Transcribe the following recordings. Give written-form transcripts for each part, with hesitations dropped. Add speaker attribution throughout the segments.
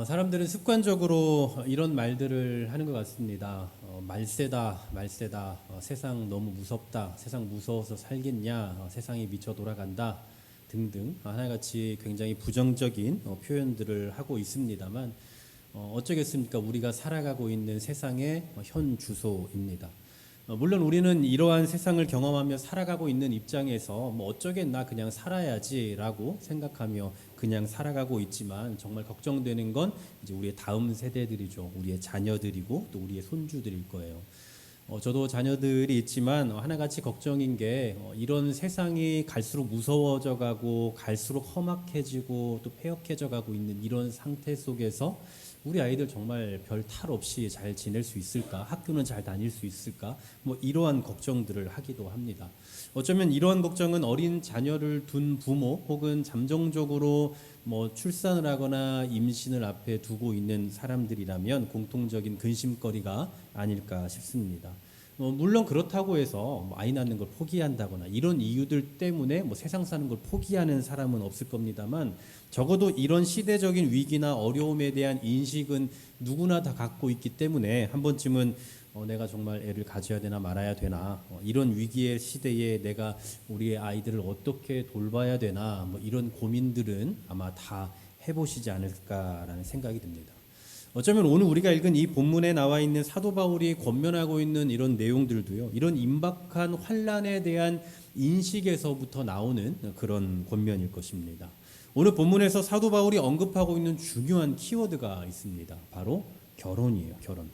Speaker 1: 사람들은 습관적으로 이런 말들을 하는 것 같습니다. 말세다, 말세다. 세상 너무 무섭다. 세상 무서워서 살겠냐. 세상이 미쳐 돌아간다. 등등 하나같이 굉장히 부정적인 표현들을 하고 있습니다만 어쩌겠습니까? 우리가 살아가고 있는 세상의 현 주소입니다. 물론 우리는 이러한 세상을 경험하며 살아가고 있는 입장에서 뭐 어쩌겠나 그냥 살아야지라고 생각하며 그냥 살아가고 있지만 정말 걱정되는 건 이제 우리의 다음 세대들이죠. 우리의 자녀들이고 또 우리의 손주들일 거예요. 저도 자녀들이 있지만 하나같이 걱정인 게 이런 세상이 갈수록 무서워져 가고 갈수록 험악해지고 또 폐역해져 가고 있는 이런 상태 속에서 우리 아이들 정말 별 탈 없이 잘 지낼 수 있을까? 학교는 잘 다닐 수 있을까? 뭐 이러한 걱정들을 하기도 합니다. 어쩌면 이러한 걱정은 어린 자녀를 둔 부모 혹은 잠정적으로 뭐 출산을 하거나 임신을 앞에 두고 있는 사람들이라면 공통적인 근심거리가 아닐까 싶습니다. 물론 그렇다고 해서 아이 낳는 걸 포기한다거나 이런 이유들 때문에 세상 사는 걸 포기하는 사람은 없을 겁니다만 적어도 이런 시대적인 위기나 어려움에 대한 인식은 누구나 다 갖고 있기 때문에 한 번쯤은 내가 정말 애를 가져야 되나 말아야 되나 이런 위기의 시대에 내가 우리의 아이들을 어떻게 돌봐야 되나 이런 고민들은 아마 다 해보시지 않을까라는 생각이 듭니다. 어쩌면 오늘 우리가 읽은 이 본문에 나와 있는 사도 바울이 권면하고 있는 이런 내용들도요, 이런 임박한 환난에 대한 인식에서부터 나오는 그런 권면일 것입니다. 오늘 본문에서 사도 바울이 언급하고 있는 중요한 키워드가 있습니다. 바로 결혼이에요. 결혼.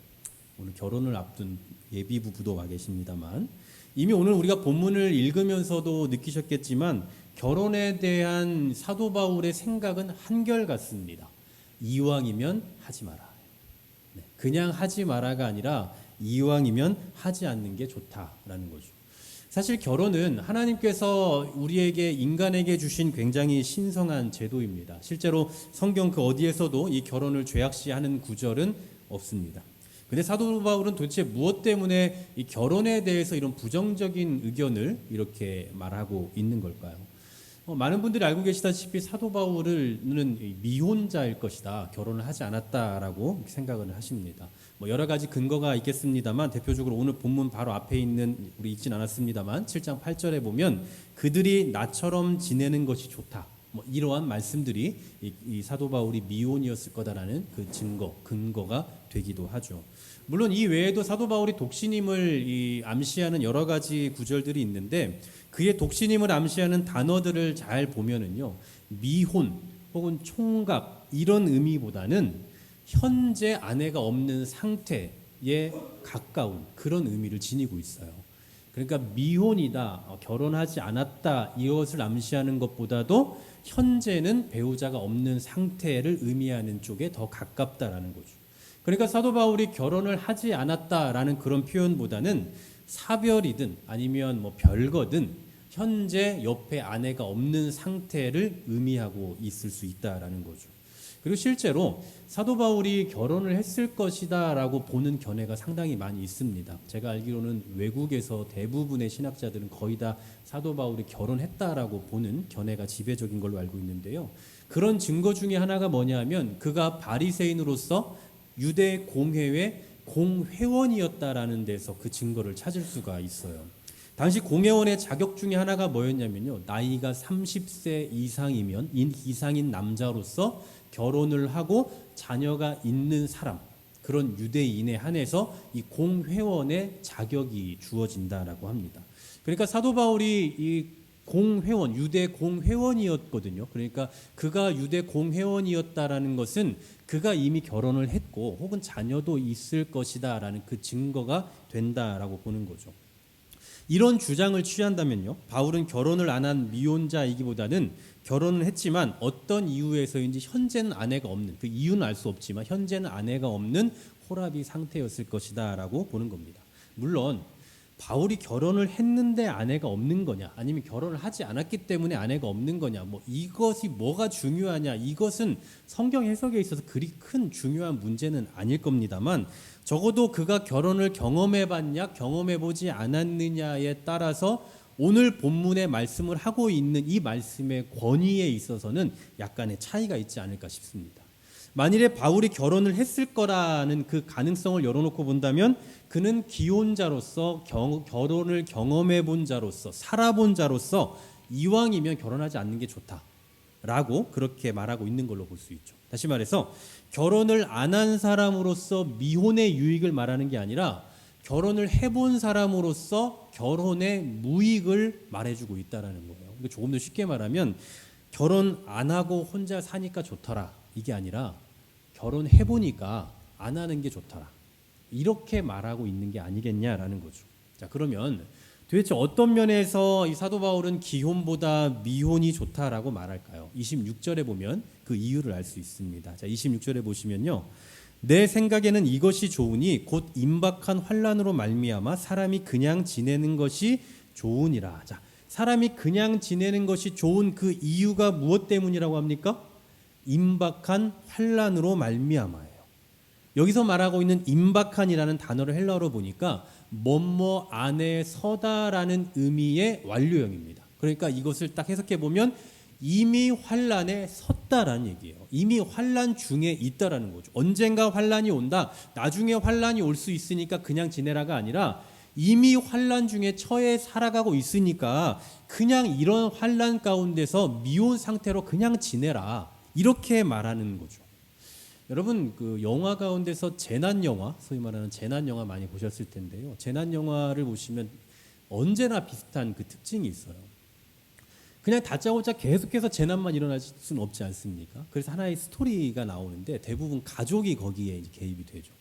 Speaker 1: 오늘 결혼을 앞둔 예비 부부도 와 계십니다만 이미 오늘 우리가 본문을 읽으면서도 느끼셨겠지만 결혼에 대한 사도 바울의 생각은 한결같습니다. 이왕이면 하지 마라. 그냥 하지 마라가 아니라 이왕이면 하지 않는 게 좋다라는 거죠. 사실 결혼은 하나님께서 우리에게 인간에게 주신 굉장히 신성한 제도입니다. 실제로 성경 그 어디에서도 이 결혼을 죄악시하는 구절은 없습니다. 근데 사도 바울은 도대체 무엇 때문에 이 결혼에 대해서 이런 부정적인 의견을 이렇게 말하고 있는 걸까요? 많은 분들이 알고 계시다시피 사도 바울은 미혼자일 것이다. 결혼을 하지 않았다라고 생각을 하십니다. 여러 가지 근거가 있겠습니다만 대표적으로 오늘 본문 바로 앞에 있는 우리 읽진 않았습니다만 7장 8절에 보면 그들이 나처럼 지내는 것이 좋다. 이러한 말씀들이 이 사도 바울이 미혼이었을 거다라는 그 근거가 되기도 하죠. 물론 이 외에도 사도 바울이 독신임을 암시하는 여러 가지 구절들이 있는데 그의 독신임을 암시하는 단어들을 잘 보면은요, 미혼 혹은 총각 이런 의미보다는 현재 아내가 없는 상태에 가까운 그런 의미를 지니고 있어요. 그러니까 미혼이다, 결혼하지 않았다 이것을 암시하는 것보다도 현재는 배우자가 없는 상태를 의미하는 쪽에 더 가깝다라는 거죠. 그러니까 사도 바울이 결혼을 하지 않았다라는 그런 표현보다는 사별이든 아니면 별거든 현재 옆에 아내가 없는 상태를 의미하고 있을 수 있다라는 거죠. 그리고 실제로 사도 바울이 결혼을 했을 것이다라고 보는 견해가 상당히 많이 있습니다. 제가 알기로는 외국에서 대부분의 신학자들은 거의 다 사도 바울이 결혼했다라고 보는 견해가 지배적인 걸로 알고 있는데요. 그런 증거 중에 하나가 뭐냐면 그가 바리새인으로서 유대 공회의 공회원이었다라는 데서 그 증거를 찾을 수가 있어요. 당시 공회원의 자격 중에 하나가 뭐였냐면요, 나이가 30세 이상인 남자로서 결혼을 하고 자녀가 있는 사람, 그런 유대인에 한해서 이 공회원의 자격이 주어진다라고 합니다. 그러니까 사도 바울이 이 공회원, 유대 공회원이었거든요. 그러니까 그가 유대 공회원이었다라는 것은 그가 이미 결혼을 했고 혹은 자녀도 있을 것이다라는 그 증거가 된다라고 보는 거죠. 이런 주장을 취한다면요, 바울은 결혼을 안 한 미혼자이기보다는 결혼을 했지만 어떤 이유에서인지 현재는 아내가 없는, 그 이유는 알 수 없지만 현재는 아내가 없는 호라비 상태였을 것이다 라고 보는 겁니다. 물론 바울이 결혼을 했는데 아내가 없는 거냐, 아니면 결혼을 하지 않았기 때문에 아내가 없는 거냐, 이것이 뭐가 중요하냐, 이것은 성경 해석에 있어서 그리 큰 중요한 문제는 아닐 겁니다만 적어도 그가 결혼을 경험해봤냐 경험해보지 않았느냐에 따라서 오늘 본문의 말씀을 하고 있는 이 말씀의 권위에 있어서는 약간의 차이가 있지 않을까 싶습니다. 만일에 바울이 결혼을 했을 거라는 그 가능성을 열어놓고 본다면 그는 기혼자로서 결혼을 경험해 본 자로서 살아본 자로서 이왕이면 결혼하지 않는 게 좋다라고 그렇게 말하고 있는 걸로 볼 수 있죠. 다시 말해서 결혼을 안 한 사람으로서 미혼의 유익을 말하는 게 아니라 결혼을 해본 사람으로서 결혼의 무익을 말해주고 있다라는 거예요. 조금 더 쉽게 말하면 결혼 안 하고 혼자 사니까 좋더라 이게 아니라 결혼해보니까 안 하는 게 좋더라 이렇게 말하고 있는 게 아니겠냐라는 거죠. 자, 그러면 도대체 어떤 면에서 이 사도 바울은 기혼보다 미혼이 좋다라고 말할까요? 26절에 보면 그 이유를 알 수 있습니다. 자, 26절에 보시면요, 내 생각에는 이것이 좋으니 곧 임박한 환난으로 말미암아 사람이 그냥 지내는 것이 좋으니라. 자, 사람이 그냥 지내는 것이 좋은 그 이유가 무엇 때문이라고 합니까? 임박한 환난으로 말미암아예요. 여기서 말하고 있는 임박한이라는 단어를 헬라어로 보니까 뭐뭐 안에 서다라는 의미의 완료형입니다. 그러니까 이것을 딱 해석해 보면 이미 환난에 섰다라는 얘기예요. 이미 환난 중에 있다라는 거죠. 언젠가 환난이 온다. 나중에 환난이 올 수 있으니까 그냥 지내라가 아니라 이미 환난 중에 처해 살아가고 있으니까 그냥 이런 환난 가운데서 미혼 상태로 그냥 지내라. 이렇게 말하는 거죠. 여러분 그 영화 가운데서 재난 영화, 소위 말하는 재난 영화 많이 보셨을 텐데요. 재난 영화를 보시면 언제나 비슷한 그 특징이 있어요. 그냥 다짜고짜 계속해서 재난만 일어날 수는 없지 않습니까? 그래서 하나의 스토리가 나오는데 대부분 가족이 거기에 이제 개입이 되죠.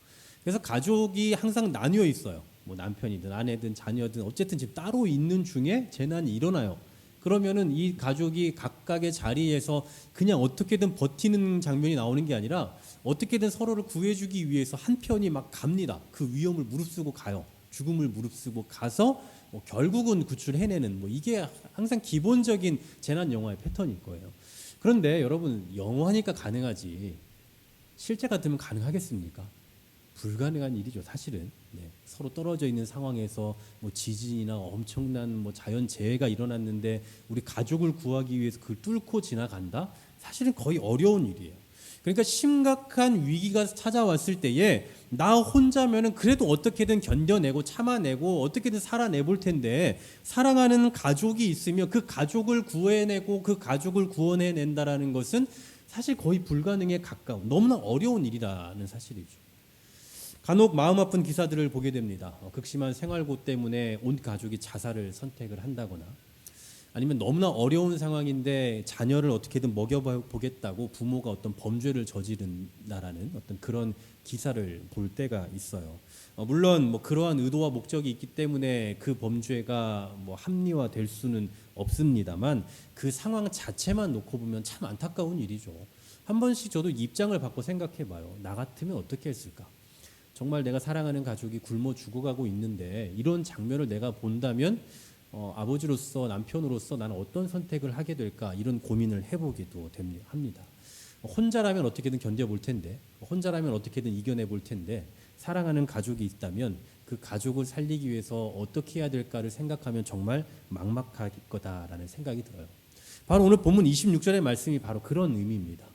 Speaker 1: 그래서 가족이 항상 나뉘어 있어요. 뭐 남편이든 아내든 자녀든 어쨌든 지금 따로 있는 중에 재난이 일어나요. 그러면은 이 가족이 각각의 자리에서 그냥 어떻게든 버티는 장면이 나오는 게 아니라 어떻게든 서로를 구해주기 위해서 한 편이 막 갑니다. 그 위험을 무릅쓰고 가요. 죽음을 무릅쓰고 가서 뭐 결국은 구출해내는 뭐 이게 항상 기본적인 재난 영화의 패턴일 거예요. 그런데 여러분 영화니까 가능하지 실제 같으면 가능하겠습니까? 불가능한 일이죠, 사실은. 네. 서로 떨어져 있는 상황에서 뭐 지진이나 엄청난 뭐 자연 재해가 일어났는데 우리 가족을 구하기 위해서 그걸 뚫고 지나간다? 사실은 거의 어려운 일이에요. 그러니까 심각한 위기가 찾아왔을 때에 나 혼자면은 그래도 어떻게든 견뎌내고 참아내고 어떻게든 살아내 볼 텐데 사랑하는 가족이 있으면 그 가족을 구해내고 그 가족을 구원해낸다라는 것은 사실 거의 불가능에 가까운 너무나 어려운 일이라는 사실이죠. 간혹 마음 아픈 기사들을 보게 됩니다. 극심한 생활고 때문에 온 가족이 자살을 선택을 한다거나 아니면 너무나 어려운 상황인데 자녀를 어떻게든 먹여보겠다고 부모가 어떤 범죄를 저지른다라는 어떤 그런 기사를 볼 때가 있어요. 물론 뭐 그러한 의도와 목적이 있기 때문에 그 범죄가 뭐 합리화될 수는 없습니다만 그 상황 자체만 놓고 보면 참 안타까운 일이죠. 한 번씩 저도 입장을 바꿔 생각해봐요. 나 같으면 어떻게 했을까? 정말 내가 사랑하는 가족이 굶어 죽어가고 있는데 이런 장면을 내가 본다면 아버지로서 남편으로서 나는 어떤 선택을 하게 될까 이런 고민을 해보기도 합니다. 혼자라면 어떻게든 견뎌볼 텐데 혼자라면 어떻게든 이겨내 볼 텐데 사랑하는 가족이 있다면 그 가족을 살리기 위해서 어떻게 해야 될까를 생각하면 정말 막막할 거다라는 생각이 들어요. 바로 오늘 본문 26절의 말씀이 바로 그런 의미입니다.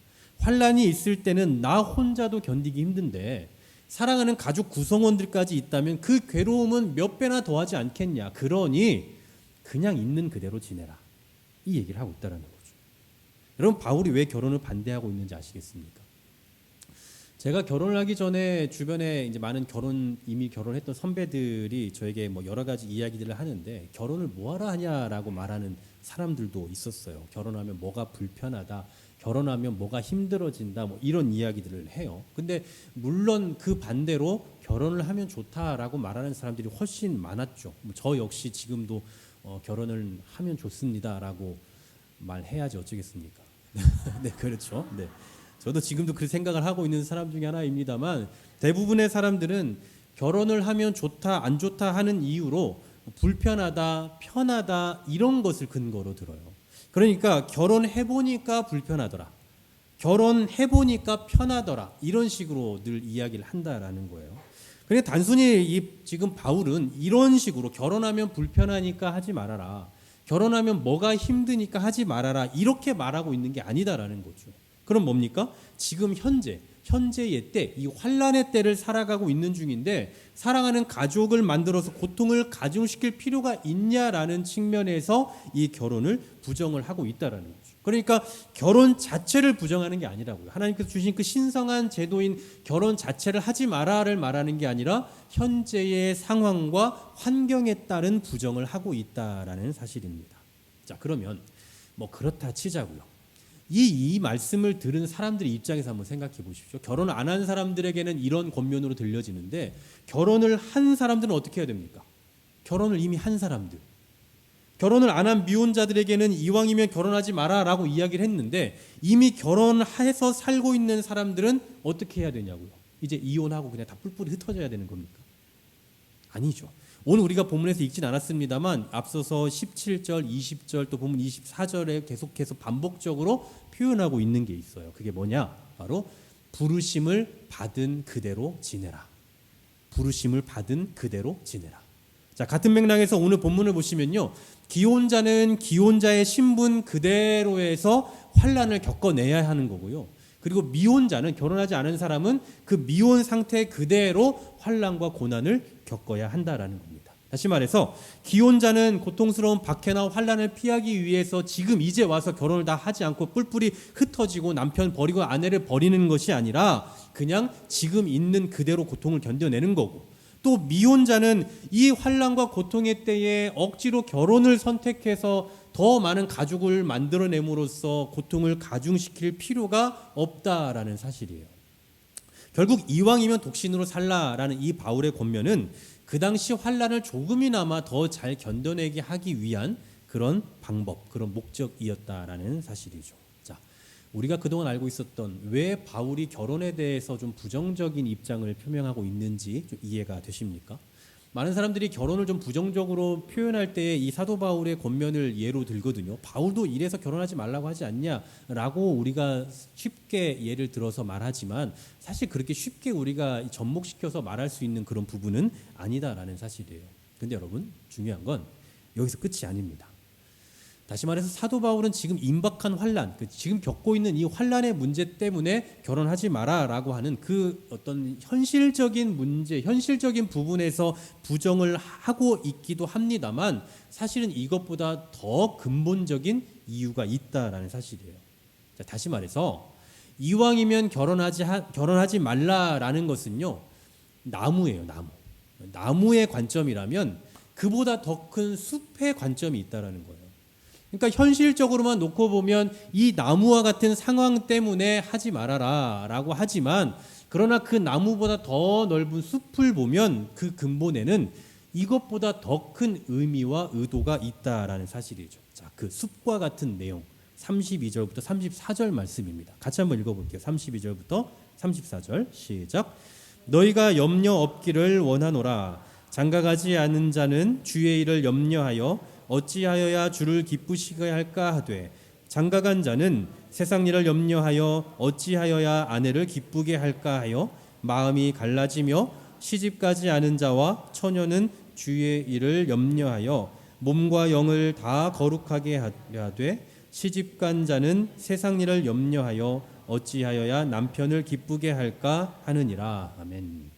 Speaker 1: 환난이 있을 때는 나 혼자도 견디기 힘든데 사랑하는 가족 구성원들까지 있다면 그 괴로움은 몇 배나 더하지 않겠냐. 그러니 그냥 있는 그대로 지내라. 이 얘기를 하고 있다는 거죠. 여러분 바울이 왜 결혼을 반대하고 있는지 아시겠습니까? 제가 결혼을 하기 전에 주변에 이제 많은 이미 결혼했던 선배들이 저에게 뭐 여러 가지 이야기들을 하는데 결혼을 뭐하러 하냐라고 말하는 사람들도 있었어요. 결혼하면 뭐가 불편하다. 결혼하면 뭐가 힘들어진다 뭐 이런 이야기들을 해요. 근데 물론 그 반대로 결혼을 하면 좋다라고 말하는 사람들이 훨씬 많았죠. 저 역시 지금도 결혼을 하면 좋습니다라고 말해야지 어쩌겠습니까? 네, 그렇죠. 네. 저도 지금도 그 생각을 하고 있는 사람 중에 하나입니다만 대부분의 사람들은 결혼을 하면 좋다 안 좋다 하는 이유로 불편하다 편하다 이런 것을 근거로 들어요. 그러니까 결혼해보니까 불편하더라. 결혼해보니까 편하더라. 이런 식으로 늘 이야기를 한다라는 거예요. 그러니까 단순히 지금 바울은 이런 식으로 결혼하면 불편하니까 하지 말아라. 결혼하면 뭐가 힘드니까 하지 말아라. 이렇게 말하고 있는 게 아니다라는 거죠. 그럼 뭡니까? 지금 현재의 때, 이 환란의 때를 살아가고 있는 중인데 사랑하는 가족을 만들어서 고통을 가중시킬 필요가 있냐라는 측면에서 이 결혼을 부정을 하고 있다라는 거죠. 그러니까 결혼 자체를 부정하는 게 아니라고요. 하나님께서 주신 그 신성한 제도인 결혼 자체를 하지 마라를 말하는 게 아니라 현재의 상황과 환경에 따른 부정을 하고 있다라는 사실입니다. 자, 그러면 뭐 그렇다 치자고요. 이 말씀을 들은 사람들의 입장에서 한번 생각해 보십시오. 결혼을 안 한 사람들에게는 이런 권면으로 들려지는데 결혼을 한 사람들은 어떻게 해야 됩니까? 결혼을 이미 한 사람들. 결혼을 안 한 미혼자들에게는 이왕이면 결혼하지 마라라고 이야기를 했는데 이미 결혼해서 살고 있는 사람들은 어떻게 해야 되냐고요. 이제 이혼하고 그냥 다 뿔뿔이 흩어져야 되는 겁니까? 아니죠. 오늘 우리가 본문에서 읽진 않았습니다만 앞서서 17절, 20절 또 본문 24절에 계속해서 반복적으로 표현하고 있는 게 있어요. 그게 뭐냐? 바로 부르심을 받은 그대로 지내라. 부르심을 받은 그대로 지내라. 자, 같은 맥락에서 오늘 본문을 보시면요. 기혼자는 기혼자의 신분 그대로에서 환란을 겪어내야 하는 거고요. 그리고 미혼자는 결혼하지 않은 사람은 그 미혼 상태 그대로 환란과 고난을 겪어야 한다라는 겁니다. 다시 말해서 기혼자는 고통스러운 박해나 환란을 피하기 위해서 지금 이제 와서 결혼을 다 하지 않고 뿔뿔이 흩어지고 남편 버리고 아내를 버리는 것이 아니라 그냥 지금 있는 그대로 고통을 견뎌내는 거고, 또 미혼자는 이 환란과 고통의 때에 억지로 결혼을 선택해서 더 많은 가족을 만들어냄으로써 고통을 가중시킬 필요가 없다라는 사실이에요. 결국 이왕이면 독신으로 살라라는 이 바울의 권면은 그 당시 환란을 조금이나마 더 잘 견뎌내게 하기 위한 그런 방법, 그런 목적이었다라는 사실이죠. 자, 우리가 그동안 알고 있었던 왜 바울이 결혼에 대해서 좀 부정적인 입장을 표명하고 있는지 좀 이해가 되십니까? 많은 사람들이 결혼을 좀 부정적으로 표현할 때 이 사도 바울의 권면을 예로 들거든요. 바울도 이래서 결혼하지 말라고 하지 않냐라고 우리가 쉽게 예를 들어서 말하지만 사실 그렇게 쉽게 우리가 접목시켜서 말할 수 있는 그런 부분은 아니다라는 사실이에요. 근데 여러분, 중요한 건 여기서 끝이 아닙니다. 다시 말해서 사도 바울은 지금 임박한 환란, 지금 겪고 있는 이 환란의 문제 때문에 결혼하지 마라라고 하는 그 어떤 현실적인 문제, 현실적인 부분에서 부정을 하고 있기도 합니다만 사실은 이것보다 더 근본적인 이유가 있다라는 사실이에요. 자, 다시 말해서 이왕이면 결혼하지 말라라는 것은요, 나무예요, 나무. 나무의 관점이라면 그보다 더 큰 숲의 관점이 있다라는 거예요. 그러니까 현실적으로만 놓고 보면 이 나무와 같은 상황 때문에 하지 말아라 라고 하지만, 그러나 그 나무보다 더 넓은 숲을 보면 그 근본에는 이것보다 더 큰 의미와 의도가 있다라는 사실이죠. 자, 그 숲과 같은 내용 32절부터 34절 말씀입니다. 같이 한번 읽어볼게요. 32절부터 34절 시작. 너희가 염려 없기를 원하노라. 장가가지 않은 자는 주의 일을 염려하여 어찌하여야 주를 기쁘시게 할까 하되, 장가간 자는 세상 일을 염려하여 어찌하여야 아내를 기쁘게 할까 하여 마음이 갈라지며, 시집가지 않은 자와 처녀는 주의 일을 염려하여 몸과 영을 다 거룩하게 하되, 시집간 자는 세상 일을 염려하여 어찌하여야 남편을 기쁘게 할까 하느니라. 아멘.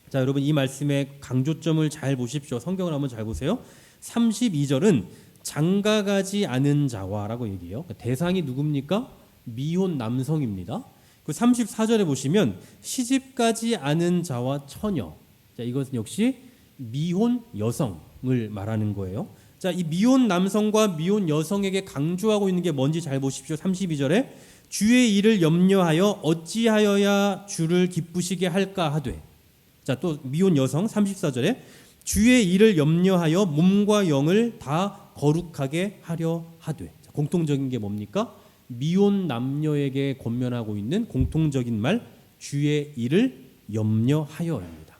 Speaker 1: 자, 여러분, 이 말씀의 강조점을 잘 보십시오. 성경을 한번 잘 보세요. 32절은 장가가지 않은 자와라고 얘기해요. 대상이 누굽니까? 미혼 남성입니다. 그 34절에 보시면 시집가지 않은 자와 처녀. 자, 이것은 역시 미혼 여성을 말하는 거예요. 자, 이 미혼 남성과 미혼 여성에게 강조하고 있는 게 뭔지 잘 보십시오. 32절에 주의 일을 염려하여 어찌하여야 주를 기쁘시게 할까 하되. 자, 또 미혼 여성 34절에 주의 일을 염려하여 몸과 영을 다 거룩하게 하려 하되. 자, 공통적인 게 뭡니까? 미혼 남녀에게 권면하고 있는 공통적인 말, 주의 일을 염려하여입니다.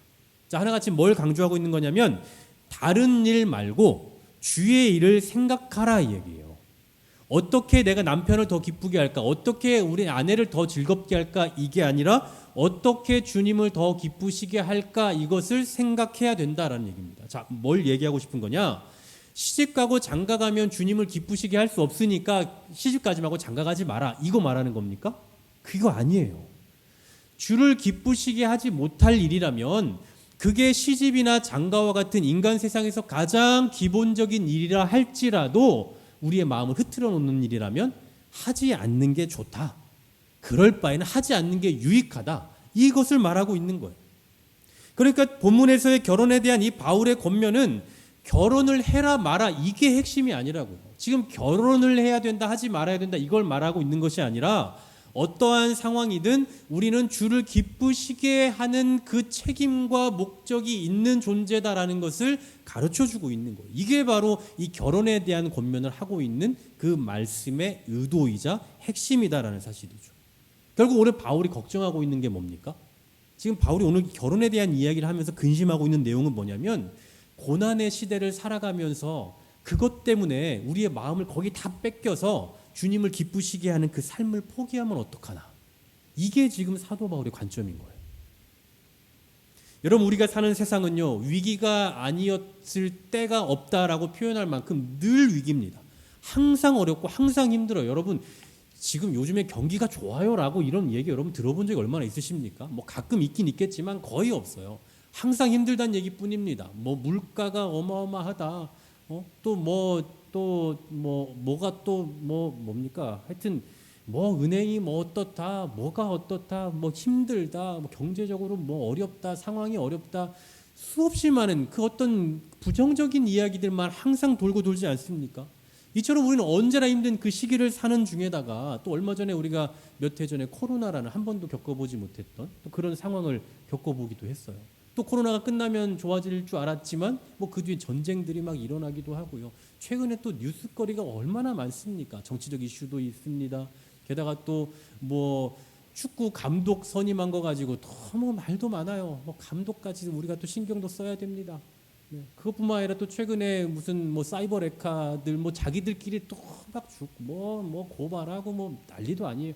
Speaker 1: 자, 하나같이 뭘 강조하고 있는 거냐면 다른 일 말고 주의 일을 생각하라 이 얘기예요. 어떻게 내가 남편을 더 기쁘게 할까? 어떻게 우리 아내를 더 즐겁게 할까? 이게 아니라 어떻게 주님을 더 기쁘시게 할까? 이것을 생각해야 된다라는 얘기입니다. 자, 뭘 얘기하고 싶은 거냐? 시집가고 장가가면 주님을 기쁘시게 할 수 없으니까 시집가지 말고 장가가지 마라. 이거 말하는 겁니까? 그거 아니에요. 주를 기쁘시게 하지 못할 일이라면 그게 시집이나 장가와 같은 인간 세상에서 가장 기본적인 일이라 할지라도 우리의 마음을 흐트러 놓는 일이라면 하지 않는 게 좋다. 그럴 바에는 하지 않는 게 유익하다. 이것을 말하고 있는 거예요. 그러니까 본문에서의 결혼에 대한 이 바울의 권면은 결혼을 해라 마라 이게 핵심이 아니라고요. 지금 결혼을 해야 된다 하지 말아야 된다 이걸 말하고 있는 것이 아니라 어떠한 상황이든 우리는 주를 기쁘시게 하는 그 책임과 목적이 있는 존재다라는 것을 가르쳐주고 있는 거예요. 이게 바로 이 결혼에 대한 권면을 하고 있는 그 말씀의 의도이자 핵심이다라는 사실이죠. 결국 오늘 바울이 걱정하고 있는 게 뭡니까? 지금 바울이 오늘 결혼에 대한 이야기를 하면서 근심하고 있는 내용은 뭐냐면 고난의 시대를 살아가면서 그것 때문에 우리의 마음을 거기 다 뺏겨서 주님을 기쁘시게 하는 그 삶을 포기하면 어떡하나. 이게 지금 사도 바울의 관점인 거예요. 여러분 우리가 사는 세상은요 위기가 아니었을 때가 없다라고 표현할 만큼 늘 위기입니다. 항상 어렵고 항상 힘들어요. 여러분 지금 요즘에 경기가 좋아요라고 이런 얘기 여러분 들어본 적이 얼마나 있으십니까? 뭐 가끔 있긴 있겠지만 거의 없어요. 항상 힘들다는 얘기뿐입니다. 뭐 물가가 어마어마하다. 뭡니까? 하여튼 뭐 은행이 뭐 어떻다, 뭐가 어떻다, 뭐 힘들다, 뭐 경제적으로 뭐 어렵다, 상황이 어렵다. 수없이 많은 그 어떤 부정적인 이야기들만 항상 돌고 돌지 않습니까? 이처럼 우리는 언제나 힘든 그 시기를 사는 중에다가 또 얼마 전에 우리가 몇 해 전에 코로나라는 한 번도 겪어보지 못했던 또 그런 상황을 겪어보기도 했어요. 또 코로나가 끝나면 좋아질 줄 알았지만 뭐 그 뒤에 전쟁들이 막 일어나기도 하고요. 최근에 또 뉴스거리가 얼마나 많습니까? 정치적 이슈도 있습니다. 게다가 또 뭐 축구 감독 선임한 거 가지고 너무 말도 많아요. 뭐 감독까지 우리가 또 신경도 써야 됩니다. 그것뿐만 아니라 또 최근에 무슨 뭐 사이버 레카들 뭐 자기들끼리 또 막 죽고 뭐 고발하고 뭐 난리도 아니에요.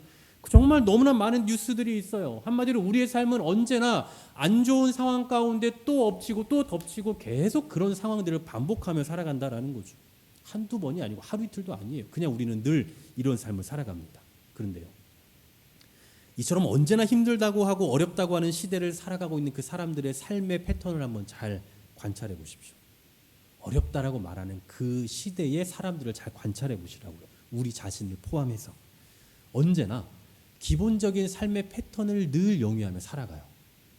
Speaker 1: 정말 너무나 많은 뉴스들이 있어요. 한마디로 우리의 삶은 언제나 안 좋은 상황 가운데 또 엎치고 또 덮치고 계속 그런 상황들을 반복하며 살아간다라는 거죠. 한두 번이 아니고 하루 이틀도 아니에요. 그냥 우리는 늘 이런 삶을 살아갑니다. 그런데요. 이처럼 언제나 힘들다고 하고 어렵다고 하는 시대를 살아가고 있는 그 사람들의 삶의 패턴을 한번 잘 관찰해 보십시오. 어렵다라고 말하는 그 시대의 사람들을 잘 관찰해 보시라고요. 우리 자신을 포함해서. 언제나 기본적인 삶의 패턴을 늘 영위하며 살아가요.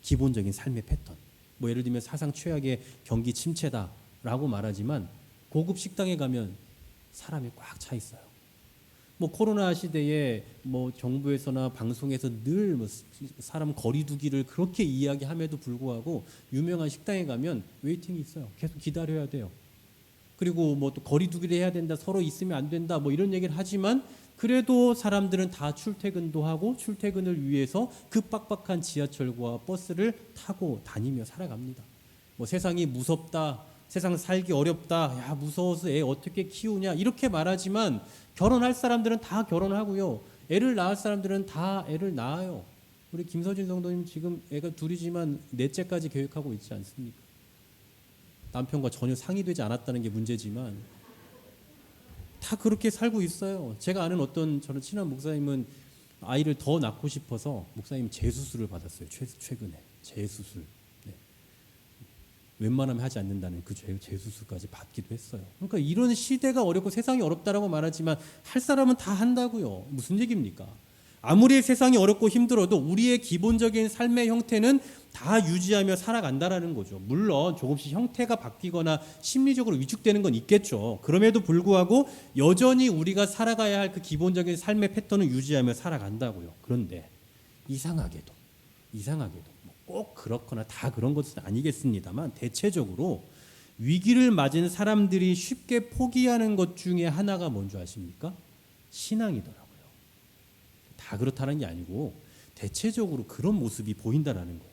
Speaker 1: 기본적인 삶의 패턴. 뭐 예를 들면 사상 최악의 경기 침체다라고 말하지만 고급 식당에 가면 사람이 꽉 차 있어요. 뭐 코로나 시대에 뭐 정부에서나 방송에서 늘 뭐 사람 거리 두기를 그렇게 이야기함에도 불구하고 유명한 식당에 가면 웨이팅이 있어요. 계속 기다려야 돼요. 그리고 뭐 또 거리 두기를 해야 된다, 서로 있으면 안 된다, 뭐 이런 얘기를 하지만 그래도 사람들은 다 출퇴근도 하고 출퇴근을 위해서 그 빡빡한 지하철과 버스를 타고 다니며 살아갑니다. 뭐 세상이 무섭다, 세상 살기 어렵다, 야 무서워서 애 어떻게 키우냐 이렇게 말하지만 결혼할 사람들은 다 결혼하고요. 애를 낳을 사람들은 다 애를 낳아요. 우리 김서진 성도님 지금 애가 둘이지만 넷째까지 계획하고 있지 않습니까? 남편과 전혀 상의되지 않았다는 게 문제지만 다 그렇게 살고 있어요. 제가 아는 어떤 저는 친한 목사님은 아이를 더 낳고 싶어서 목사님 재수술을 받았어요. 최근에 재수술. 네. 웬만하면 하지 않는다는 그 재수술까지 받기도 했어요. 그러니까 이런 시대가 어렵고 세상이 어렵다라고 말하지만 할 사람은 다 한다고요. 무슨 얘기입니까? 아무리 세상이 어렵고 힘들어도 우리의 기본적인 삶의 형태는 다 유지하며 살아간다라는 거죠. 물론 조금씩 형태가 바뀌거나 심리적으로 위축되는 건 있겠죠. 그럼에도 불구하고 여전히 우리가 살아가야 할 그 기본적인 삶의 패턴을 유지하며 살아간다고요. 그런데 이상하게도 꼭 그렇거나 다 그런 것은 아니겠습니다만 대체적으로 위기를 맞은 사람들이 쉽게 포기하는 것 중에 하나가 뭔지 아십니까? 신앙이더라고요. 다 그렇다는 게 아니고 대체적으로 그런 모습이 보인다라는 거예요.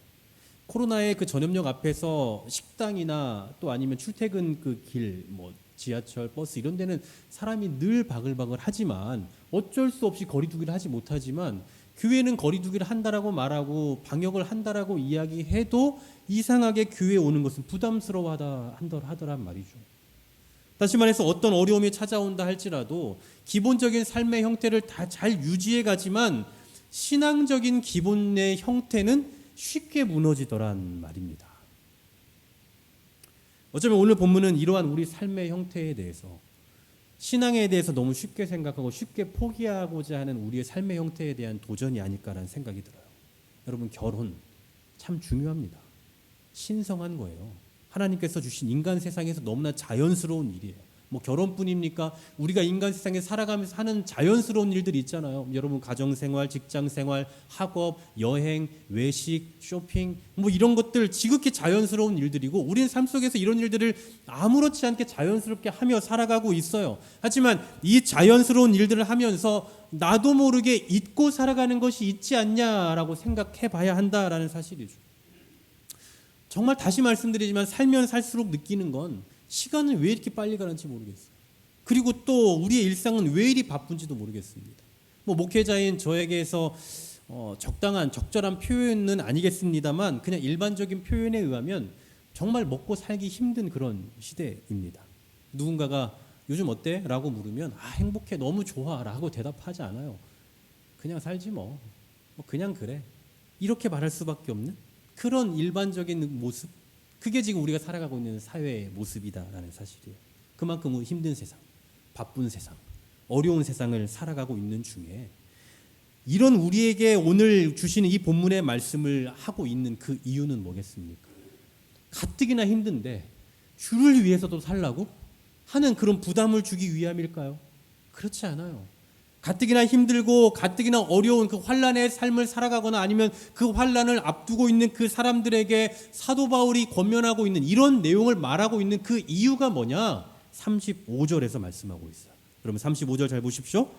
Speaker 1: 코로나의 그 전염력 앞에서 식당이나 또 아니면 출퇴근 그 길, 뭐 지하철, 버스 이런 데는 사람이 늘 바글바글 하지만 어쩔 수 없이 거리두기를 하지 못하지만 교회는 거리두기를 한다라고 말하고 방역을 한다라고 이야기해도 이상하게 교회에 오는 것은 부담스러워하더란 말이죠. 다시 말해서 어떤 어려움이 찾아온다 할지라도 기본적인 삶의 형태를 다 잘 유지해 가지만 신앙적인 기본의 형태는 쉽게 무너지더란 말입니다. 어쩌면 오늘 본문은 이러한 우리 삶의 형태에 대해서, 신앙에 대해서 너무 쉽게 생각하고 쉽게 포기하고자 하는 우리의 삶의 형태에 대한 도전이 아닐까라는 생각이 들어요. 여러분, 결혼 참 중요합니다. 신성한 거예요. 하나님께서 주신 인간 세상에서 너무나 자연스러운 일이에요. 뭐 결혼뿐입니까? 우리가 인간 세상에 살아가면서 하는 자연스러운 일들이 있잖아요. 여러분, 가정생활, 직장생활, 학업, 여행, 외식, 쇼핑, 뭐 이런 것들 지극히 자연스러운 일들이고, 우리는 삶 속에서 이런 일들을 아무렇지 않게 자연스럽게 하며 살아가고 있어요. 하지만 이 자연스러운 일들을 하면서 나도 모르게 잊고 살아가는 것이 있지 않냐라고 생각해 봐야 한다라는 사실이죠. 정말 다시 말씀드리지만 살면 살수록 느끼는 건 시간은 왜 이렇게 빨리 가는지 모르겠어요. 그리고 또 우리의 일상은 왜 이리 바쁜지도 모르겠습니다. 뭐 목회자인 저에게서 적당한 적절한 표현은 아니겠습니다만 그냥 일반적인 표현에 의하면 정말 먹고 살기 힘든 그런 시대입니다. 누군가가 요즘 어때? 라고 물으면 행복해, 너무 좋아 라고 대답하지 않아요. 그냥 살지 뭐 그냥 그래, 이렇게 말할 수밖에 없는 그런 일반적인 모습, 그게 지금 우리가 살아가고 있는 사회의 모습이다라는 사실이에요. 그만큼 힘든 세상, 바쁜 세상, 어려운 세상을 살아가고 있는 중에 이런 우리에게 오늘 주시는 이 본문의 말씀을 하고 있는 그 이유는 뭐겠습니까? 가뜩이나 힘든데 주를 위해서도 살라고 하는 그런 부담을 주기 위함일까요? 그렇지 않아요. 가뜩이나 힘들고 가뜩이나 어려운 그 환난의 삶을 살아가거나 아니면 그 환난을 앞두고 있는 그 사람들에게 사도 바울이 권면하고 있는 이런 내용을 말하고 있는 그 이유가 뭐냐? 35절에서 말씀하고 있어요. 그러면 35절 잘 보십시오.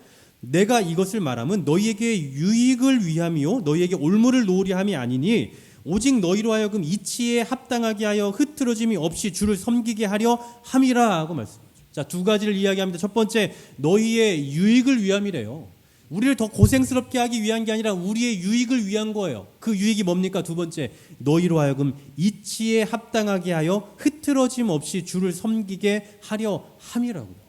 Speaker 1: 내가 이것을 말하면 너희에게 유익을 위함이요 너희에게 올무를 놓으려 함이 아니니 오직 너희로 하여금 이치에 합당하게 하여 흐트러짐이 없이 주를 섬기게 하려 함이라 하고 말씀합니다. 자, 두 가지를 이야기합니다. 첫 번째, 너희의 유익을 위함이래요. 우리를 더 고생스럽게 하기 위한 게 아니라 우리의 유익을 위한 거예요. 그 유익이 뭡니까? 두 번째, 너희로 하여금 이치에 합당하게 하여 흐트러짐 없이 주를 섬기게 하려 함이라고요.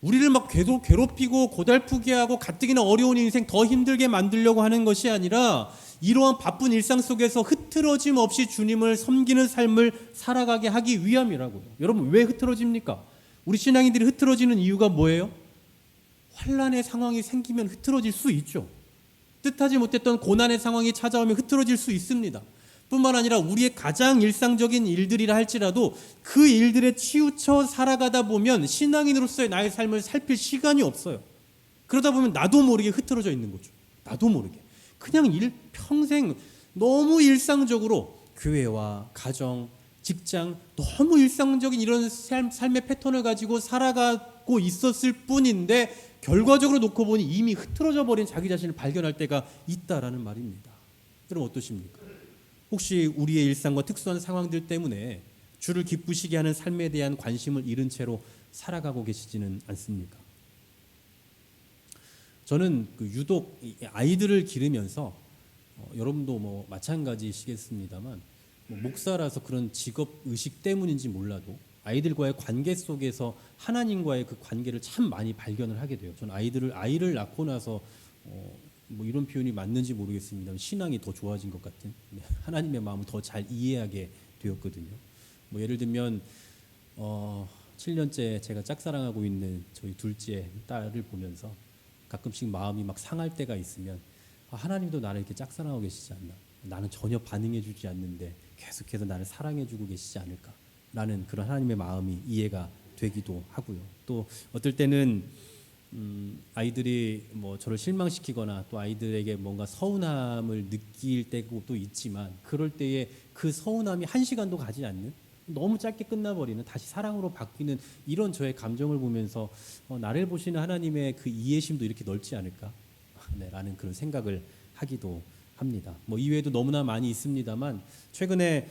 Speaker 1: 우리를 막 괴롭히고 고달프게 하고 가뜩이나 어려운 인생 더 힘들게 만들려고 하는 것이 아니라 이러한 바쁜 일상 속에서 흐트러짐 없이 주님을 섬기는 삶을 살아가게 하기 위함이라고요. 여러분, 왜 흐트러집니까? 우리 신앙인들이 흐트러지는 이유가 뭐예요? 환난의 상황이 생기면 흐트러질 수 있죠. 뜻하지 못했던 고난의 상황이 찾아오면 흐트러질 수 있습니다. 뿐만 아니라 우리의 가장 일상적인 일들이라 할지라도 그 일들에 치우쳐 살아가다 보면 신앙인으로서의 나의 삶을 살필 시간이 없어요. 그러다 보면 나도 모르게 흐트러져 있는 거죠. 나도 모르게. 그냥 평생 너무 일상적으로 교회와 가정, 직장, 너무 일상적인 이런 삶의 패턴을 가지고 살아가고 있었을 뿐인데 결과적으로 놓고 보니 이미 흐트러져 버린 자기 자신을 발견할 때가 있다라는 말입니다. 여러분, 어떠십니까? 혹시 우리의 일상과 특수한 상황들 때문에 주를 기쁘시게 하는 삶에 대한 관심을 잃은 채로 살아가고 계시지는 않습니까? 저는 유독 아이들을 기르면서 여러분도 뭐 마찬가지시겠습니다만 목사라서 그런 직업 의식 때문인지 몰라도 아이들과의 관계 속에서 하나님과의 그 관계를 참 많이 발견을 하게 돼요. 저는 아이를 낳고 나서 뭐 이런 표현이 맞는지 모르겠습니다. 신앙이 더 좋아진 것 같은, 하나님의 마음을 더 잘 이해하게 되었거든요. 뭐 예를 들면 7년째 제가 짝사랑하고 있는 저희 둘째 딸을 보면서 가끔씩 마음이 막 상할 때가 있으면 하나님도 나를 이렇게 짝사랑하고 계시지 않나, 나는 전혀 반응해주지 않는데 계속해서 나를 사랑해주고 계시지 않을까라는 그런 하나님의 마음이 이해가 되기도 하고요. 또 어떨 때는 아이들이 뭐 저를 실망시키거나 또 아이들에게 뭔가 서운함을 느낄 때도 있지만 그럴 때에 그 서운함이 한 시간도 가지 않는, 너무 짧게 끝나버리는, 다시 사랑으로 바뀌는 이런 저의 감정을 보면서 나를 보시는 하나님의 그 이해심도 이렇게 넓지 않을까 라는 그런 생각을 하기도 합니다. 뭐 이외에도 너무나 많이 있습니다만 최근에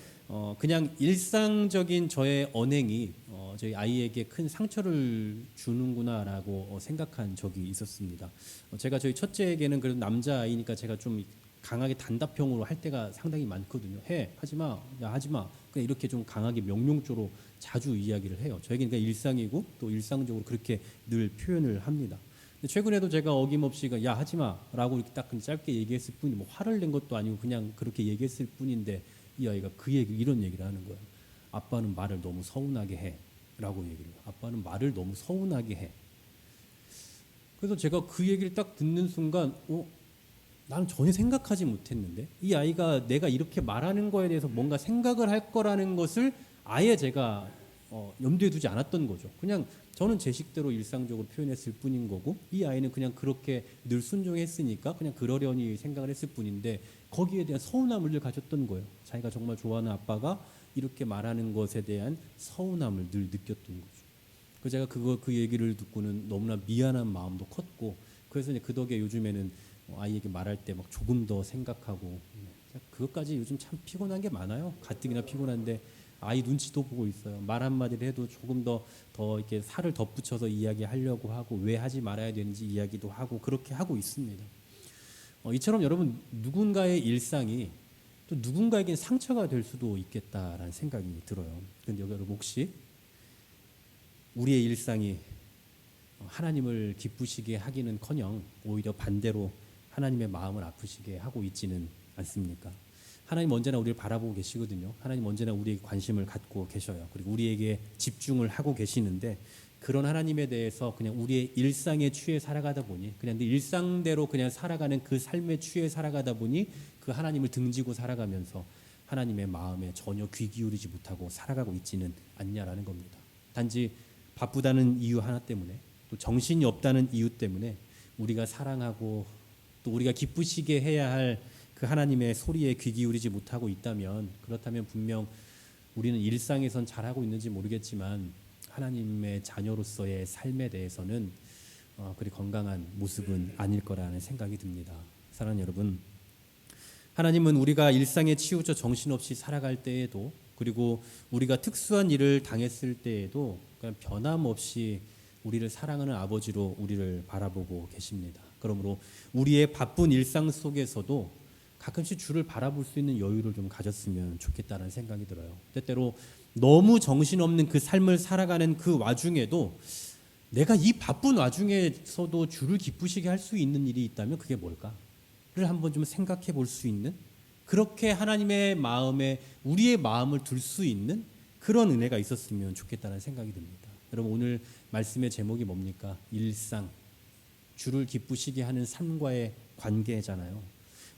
Speaker 1: 그냥 일상적인 저의 언행이 저희 아이에게 큰 상처를 주는구나라고 생각한 적이 있었습니다. 제가 저희 첫째에게는 그래도 남자아이니까 제가 좀 강하게 단답형으로 할 때가 상당히 많거든요. 하지마, 야 하지마, 그냥 이렇게 좀 강하게 명령조로 자주 이야기를 해요. 저에게는 일상이고 또 일상적으로 그렇게 늘 표현을 합니다. 근데 최근에도 제가 어김없이 야 하지 마라고 이렇게 딱 그냥 짧게 얘기했을 뿐이 뭐 화를 낸 것도 아니고 그냥 그렇게 얘기했을 뿐인데 이 아이가 그 얘기 이런 얘기를 하는 거예요. 아빠는 말을 너무 서운하게 해라고 얘기를. 아빠는 말을 너무 서운하게 해. 그래서 제가 그 얘기를 딱 듣는 순간 나는 전혀 생각하지 못했는데 이 아이가 내가 이렇게 말하는 거에 대해서 뭔가 생각을 할 거라는 것을 아예 제가 염두에 두지 않았던 거죠. 그냥 저는 제 식대로 일상적으로 표현했을 뿐인 거고 이 아이는 그냥 그렇게 늘 순종했으니까 그냥 그러려니 생각을 했을 뿐인데 거기에 대한 서운함을 늘 가졌던 거예요. 자기가 정말 좋아하는 아빠가 이렇게 말하는 것에 대한 서운함을 늘 느꼈던 거죠. 그 제가 그 얘기를 듣고는 너무나 미안한 마음도 컸고 그래서 이제 그 덕에 요즘에는 아이에게 말할 때 막 조금 더 생각하고 그것까지 요즘 참 피곤한 게 많아요. 가뜩이나 피곤한데 아이 눈치도 보고 있어요. 말 한마디를 해도 조금 더 이렇게 살을 덧붙여서 이야기하려고 하고 왜 하지 말아야 되는지 이야기도 하고 그렇게 하고 있습니다. 이처럼 여러분 누군가의 일상이 또 누군가에겐 상처가 될 수도 있겠다라는 생각이 들어요. 그런데 여러분 혹시 우리의 일상이 하나님을 기쁘시게 하기는커녕 오히려 반대로 하나님의 마음을 아프시게 하고 있지는 않습니까? 하나님 언제나 우리를 바라보고 계시거든요. 하나님 언제나 우리에게 관심을 갖고 계셔요. 그리고 우리에게 집중을 하고 계시는데 그런 하나님에 대해서 그냥 우리의 일상에 취해 살아가다 보니 그냥 내 일상대로 그냥 살아가는 그 삶에 취해 살아가다 보니 그 하나님을 등지고 살아가면서 하나님의 마음에 전혀 귀 기울이지 못하고 살아가고 있지는 않냐라는 겁니다. 단지 바쁘다는 이유 하나 때문에 또 정신이 없다는 이유 때문에 우리가 사랑하고 또 우리가 기쁘시게 해야 할 그 하나님의 소리에 귀 기울이지 못하고 있다면 그렇다면 분명 우리는 일상에선 잘하고 있는지 모르겠지만 하나님의 자녀로서의 삶에 대해서는 그리 건강한 모습은 아닐 거라는 생각이 듭니다. 사랑하는 여러분, 하나님은 우리가 일상에 치우쳐 정신없이 살아갈 때에도 그리고 우리가 특수한 일을 당했을 때에도 그냥 변함없이 우리를 사랑하는 아버지로 우리를 바라보고 계십니다. 그러므로 우리의 바쁜 일상 속에서도 가끔씩 주를 바라볼 수 있는 여유를 좀 가졌으면 좋겠다는 생각이 들어요. 때때로 너무 정신없는 그 삶을 살아가는 그 와중에도 내가 이 바쁜 와중에서도 주를 기쁘시게 할 수 있는 일이 있다면 그게 뭘까를 한번 좀 생각해 볼 수 있는 그렇게 하나님의 마음에 우리의 마음을 둘 수 있는 그런 은혜가 있었으면 좋겠다는 생각이 듭니다. 여러분 오늘 말씀의 제목이 뭡니까? 일상, 주를 기쁘시게 하는 삶과의 관계잖아요.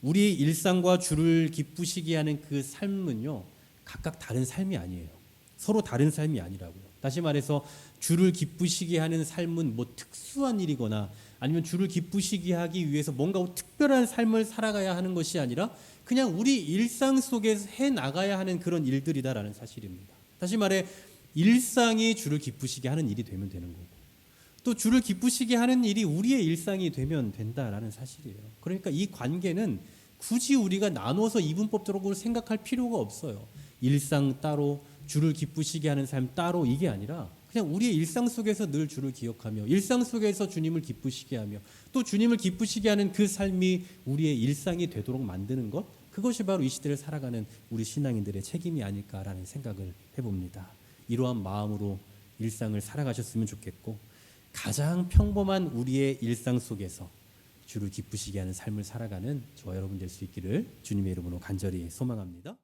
Speaker 1: 우리 일상과 주를 기쁘시게 하는 그 삶은요 각각 다른 삶이 아니에요. 서로 다른 삶이 아니라고요. 다시 말해서 주를 기쁘시게 하는 삶은 뭐 특수한 일이거나 아니면 주를 기쁘시게 하기 위해서 뭔가 특별한 삶을 살아가야 하는 것이 아니라 그냥 우리 일상 속에서 해나가야 하는 그런 일들이다라는 사실입니다. 다시 말해 일상이 주를 기쁘시게 하는 일이 되면 되는 거고 또 주를 기쁘시게 하는 일이 우리의 일상이 되면 된다라는 사실이에요. 그러니까 이 관계는 굳이 우리가 나눠서 이분법적으로 생각할 필요가 없어요. 일상 따로 주를 기쁘시게 하는 삶 따로 이게 아니라 그냥 우리의 일상 속에서 늘 주를 기억하며 일상 속에서 주님을 기쁘시게 하며 또 주님을 기쁘시게 하는 그 삶이 우리의 일상이 되도록 만드는 것 그것이 바로 이 시대를 살아가는 우리 신앙인들의 책임이 아닐까라는 생각을 해봅니다. 이러한 마음으로 일상을 살아가셨으면 좋겠고 가장 평범한 우리의 일상 속에서 주를 기쁘시게 하는 삶을 살아가는 저와 여러분 될 수 있기를 주님의 이름으로 간절히 소망합니다.